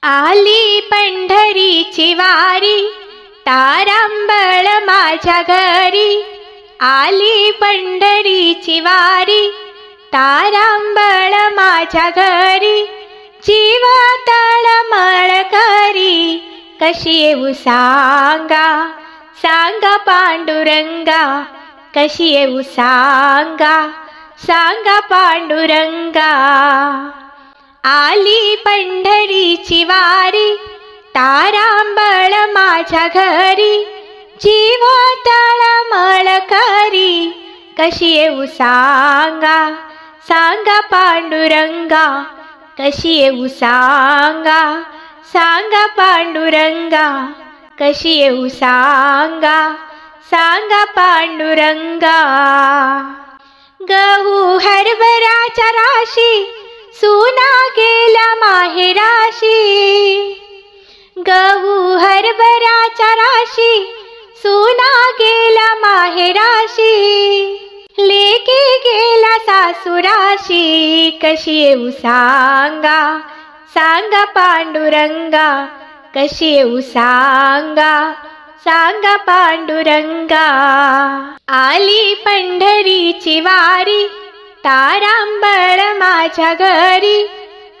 आली पंढरीची वारी, तारांबळ माझ्या घरी. आली पंढरीची वारी, तारांबळ माझ्या घरी. जीव तळमळ करी, कशी येऊ सांगा, सांगा पांडुरंगा. कशी येऊ सांगा, सांगा पांडुरंगा. आली पंढरीची वारी, तारांबळ माझ्या घरी. जीव तळमळ करी, कशी येऊ सांगा, सांगा पांडुरंगा. कशी येऊ सांगा, सांगा पांडुरंगा. कशी येऊ सांगा, सांगा पांडुरंगा. गहू हरभराच्या राशी, सुना गेला माहेराशी. गहू हरभराच्या राशी, सुना गेला माहेराशी. लेकी गेला सासुराशी, कशी येऊ सांगा, सांगा पांडुरंगा. कशी येऊ सांगा, सांगा पांडुरंगा. आली पंढरीची वारी, तारांबळ माझ्या घरी.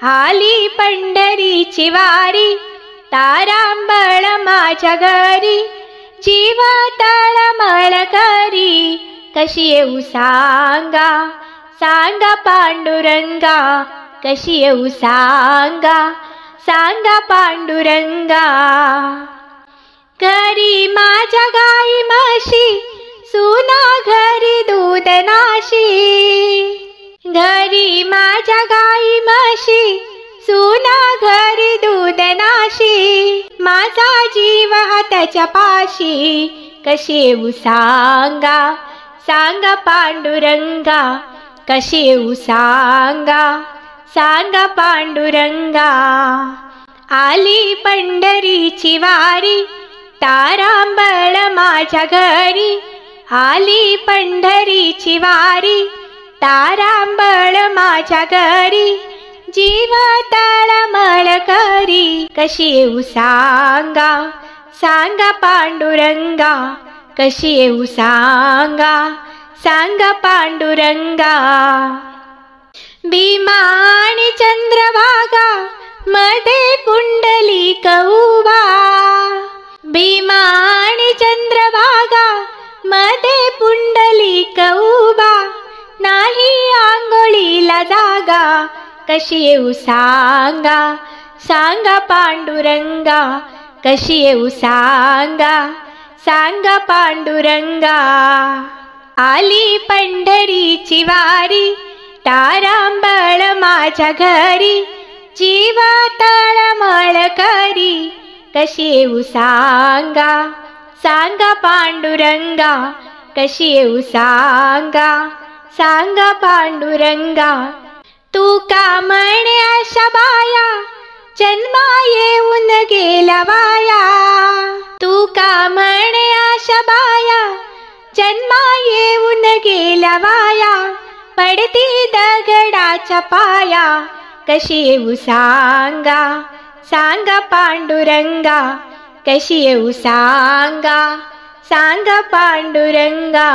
आली पंढरीची वारी, तारांबळ माझ्या घरी. जीव तळमळ करी, कशी येऊ सांगा, सांगा पांडुरंगा. कशी येऊ सांगा, सांगा पांडुरंगा. घरी माझ्या गाई म्हशी, सुना घरी दूध नाशी. घरी माझ्या गाई म्हशी, सुना घरी दूध नाशी. माझा जीव हाताच्या पाशी, कशी येऊ सांगा, सांगा पांडुरंगा. कशी येऊ सांगा, सांगा पांडुरंगा. आली पंढरीची वारी, तारांबळ माझ्या घरी. आली पंढरीची वारी, तारांबळ माझ्या घरी. जीव तळमळ करी, कशी येऊ सांगा, सांगा पांडुरंगा. कशी येऊ सांगा, सांगा पांडुरंगा. भीमा आणि चंद्रभागा, मध्ये पुंडलिक उभा. भीमा आणि चंद्रभागा, मध्ये पुंडलिक उभा. नाही आंघोळीला जागा, कशी येऊ सांगा, सांगा पांडुरंगा. कशी येऊ सांगा, सांगा पांडुरंगा. आली पंढरीची वारी, तारांबळ माझ्या घरी. जीव तळमळ करी, कशी येऊ सांगा, सांगा पांडुरंगा. कशी येऊ सांगा, सांगा पांडुरंगा. तू का म्हणे अशा बाया, जन्मा येऊन गेला वाया. तू का म्हणे अशा बाया, जन्मा येऊन गेला वाया. पडती दगडाच्या पाया, कशी येऊ सांगा, सांगा पांडुरंगा. कशी येऊ सांगा, सांगा पांडुरंगा.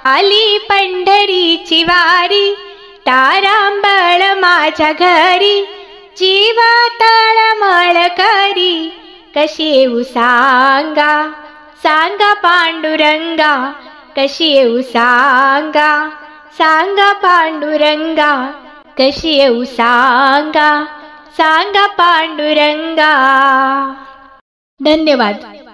आली पंढरीची वारी, तारांबळ माझ्या घरी. जीव तळमळ करी, कशी येऊ सांगा, सांगा पांडुरंगा. कशी येऊ सांगा, सांगा पांडुरंगा. कशी येऊ सांगा, सांगा पांडुरंगा. धन्यवाद.